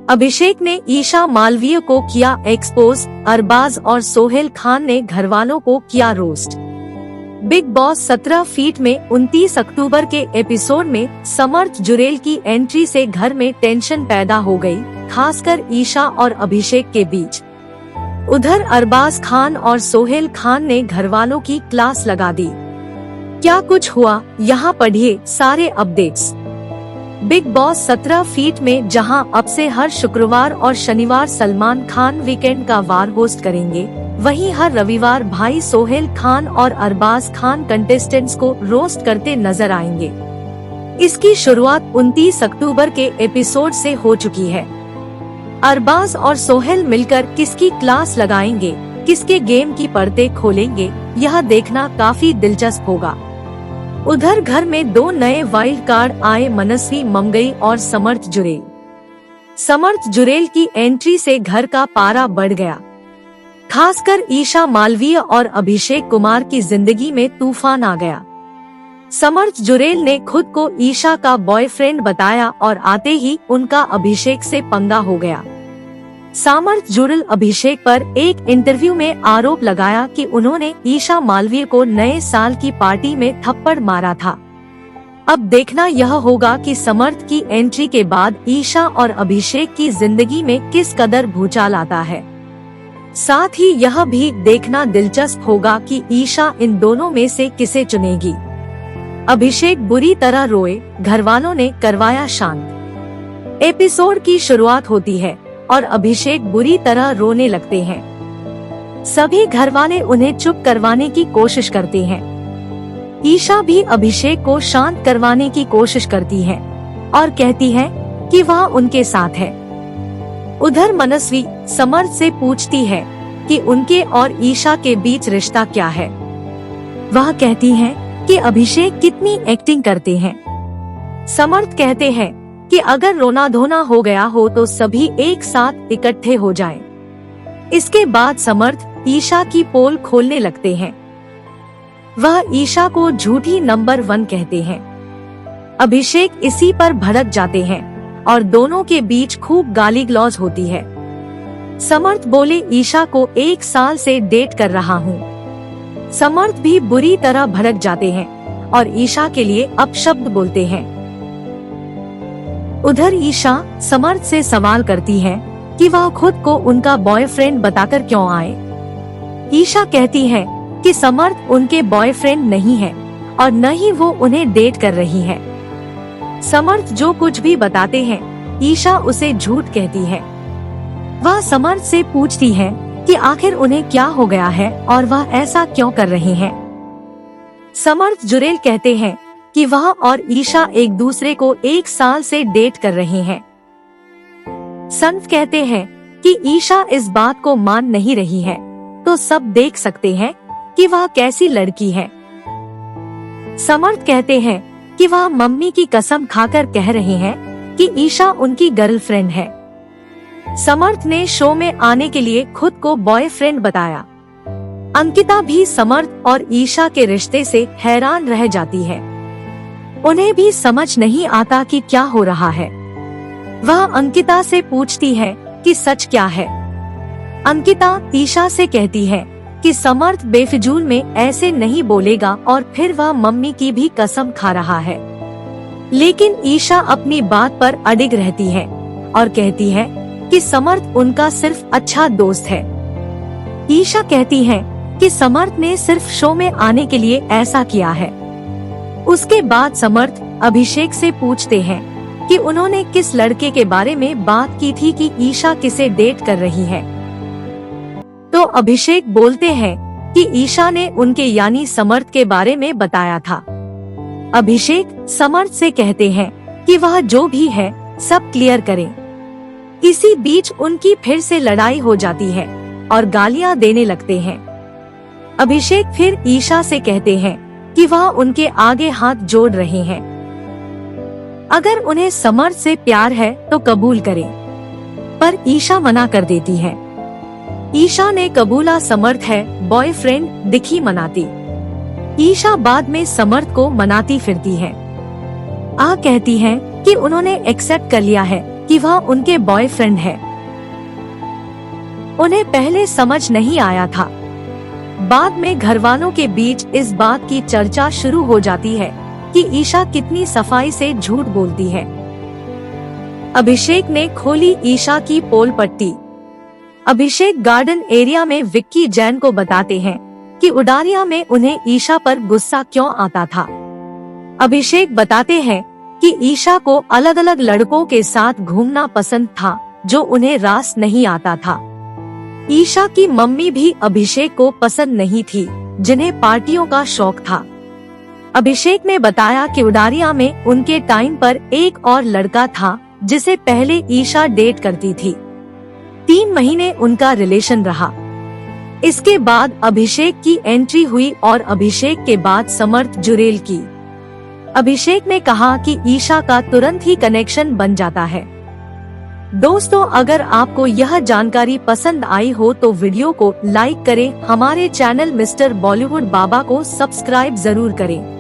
अभिषेक ने ईशा मालवीय को किया एक्सपोज, अरबाज और सोहेल खान ने घरवालों को किया रोस्ट। बिग बॉस 17 फीट में 29 अक्टूबर के एपिसोड में समर्थ जुरेल की एंट्री से घर में टेंशन पैदा हो गई, खासकर ईशा और अभिषेक के बीच। उधर अरबाज खान और सोहेल खान ने घरवालों की क्लास लगा दी। क्या कुछ हुआ, यहाँ पढ़िए सारे अपडेट्स। बिग बॉस 17 फीट में जहां अब से हर शुक्रवार और शनिवार सलमान खान वीकेंड का वार होस्ट करेंगे, वहीं हर रविवार भाई सोहेल खान और अरबाज खान कंटेस्टेंट्स को रोस्ट करते नजर आएंगे। इसकी शुरुआत 29 अक्टूबर के एपिसोड से हो चुकी है। अरबाज और सोहेल मिलकर किसकी क्लास लगाएंगे, किसके गेम की परतें खोलेंगे, यह देखना काफी दिलचस्प होगा। उधर घर में 2 नए वाइल्ड कार्ड आए, मनस्वी मंगई और समर्थ जुरेल। समर्थ जुरेल की एंट्री से घर का पारा बढ़ गया। खासकर ईशा मालवीय और अभिषेक कुमार की जिंदगी में तूफान आ गया। समर्थ जुरेल ने खुद को ईशा का बॉयफ्रेंड बताया और आते ही उनका अभिषेक से पंगा हो गया। समर्थ जुरेल अभिषेक पर एक इंटरव्यू में आरोप लगाया कि उन्होंने ईशा मालवीय को नए साल की पार्टी में थप्पड़ मारा था। अब देखना यह होगा कि समर्थ की एंट्री के बाद ईशा और अभिषेक की जिंदगी में किस कदर भूचाल आता है। साथ ही यह भी देखना दिलचस्प होगा कि ईशा इन दोनों में से किसे चुनेगी। अभिषेक बुरी तरह रोए, घरवालों ने करवाया शांत। एपिसोड की शुरुआत होती है और अभिषेक बुरी तरह रोने लगते हैं। सभी घरवाले उन्हें चुप करवाने की कोशिश करते हैं। ईशा भी अभिषेक को शांत करवाने की कोशिश करती है और कहती है कि वह उनके साथ है। उधर मनस्वी समर्थ से पूछती है कि उनके और ईशा के बीच रिश्ता क्या है। वह कहती है कि अभिषेक कितनी एक्टिंग करते हैं। समर्थ कहते हैं कि अगर रोना धोना हो गया हो तो सभी एक साथ इकट्ठे हो जाएं। इसके बाद समर्थ ईशा की पोल खोलने लगते हैं। वह ईशा को झूठी नंबर 1 कहते हैं। अभिषेक इसी पर भड़क जाते हैं और दोनों के बीच खूब गाली गलौज होती है। समर्थ बोले, ईशा को 1 साल से डेट कर रहा हूँ। समर्थ भी बुरी तरह भड़क जाते हैं और ईशा के लिए अपशब्द बोलते हैं। उधर ईशा समर्थ से सवाल करती है कि वह खुद को उनका बॉयफ्रेंड बताकर क्यों आए। ईशा कहती है कि समर्थ उनके बॉयफ्रेंड नहीं है और न ही वो उन्हें डेट कर रही है। समर्थ जो कुछ भी बताते हैं, ईशा उसे झूठ कहती है। वह समर्थ से पूछती है कि आखिर उन्हें क्या हो गया है और वह ऐसा क्यों कर रहे हैं। समर्थ जुरेल कहते हैं कि वह और ईशा एक दूसरे को 1 साल से डेट कर रहे हैं। संत कहते हैं कि ईशा इस बात को मान नहीं रही है, तो सब देख सकते हैं कि वह कैसी लड़की है। समर्थ कहते हैं कि वह मम्मी की कसम खाकर कह रहे हैं कि ईशा उनकी गर्लफ्रेंड है। समर्थ ने शो में आने के लिए खुद को बॉयफ्रेंड बताया। अंकिता भी समर्थ और ईशा के रिश्ते से हैरान रह जाती है। उन्हें भी समझ नहीं आता कि क्या हो रहा है। वह अंकिता से पूछती है कि सच क्या है। अंकिता ईशा से कहती है कि समर्थ बेफिजूल में ऐसे नहीं बोलेगा और फिर वह मम्मी की भी कसम खा रहा है। लेकिन ईशा अपनी बात पर अडिग रहती है और कहती है कि समर्थ उनका सिर्फ अच्छा दोस्त है। ईशा कहती है कि समर्थ ने सिर्फ शो में आने के लिए ऐसा किया है। उसके बाद समर्थ अभिषेक से पूछते हैं कि उन्होंने किस लड़के के बारे में बात की थी कि ईशा किसे डेट कर रही है। तो अभिषेक बोलते हैं कि ईशा ने उनके यानी समर्थ के बारे में बताया था। अभिषेक समर्थ से कहते हैं कि वह जो भी है सब क्लियर करें। इसी बीच उनकी फिर से लड़ाई हो जाती है और गालियां देने लगते हैं। अभिषेक फिर ईशा से कहते हैं कि वह उनके आगे हाथ जोड़ रहे हैं। अगर उन्हें समर्थ से प्यार है तो कबूल करें, पर ईशा मना कर देती है। ईशा ने कबूला समर्थ है बॉयफ्रेंड दिखी मनाती। ईशा बाद में समर्थ को मनाती फिरती है। कहती है कि उन्होंने एक्सेप्ट कर लिया है कि वह उनके बॉयफ्रेंड है। उन्हें पहले समझ नहीं आया था। बाद में घरवालों के बीच इस बात की चर्चा शुरू हो जाती है कि ईशा कितनी सफाई से झूठ बोलती है। अभिषेक ने खोली ईशा की पोल पट्टी। अभिषेक गार्डन एरिया में विक्की जैन को बताते हैं कि उडारिया में उन्हें ईशा पर गुस्सा क्यों आता था। अभिषेक बताते हैं कि ईशा को अलग अलग लड़कों के साथ घूमना पसंद था जो उन्हें रास नहीं आता था। ईशा की मम्मी भी अभिषेक को पसंद नहीं थी, जिन्हें पार्टियों का शौक था। अभिषेक ने बताया कि उडारिया में उनके टाइम पर एक और लड़का था जिसे पहले ईशा डेट करती थी। 3 महीने उनका रिलेशन रहा। इसके बाद अभिषेक की एंट्री हुई और अभिषेक के बाद समर्थ जुरेल की। अभिषेक ने कहा कि ईशा का तुरंत ही कनेक्शन बन जाता है। दोस्तों, अगर आपको यह जानकारी पसंद आई हो तो वीडियो को लाइक करें, हमारे चैनल मिस्टर बॉलीवुड बाबा को सब्सक्राइब जरूर करें।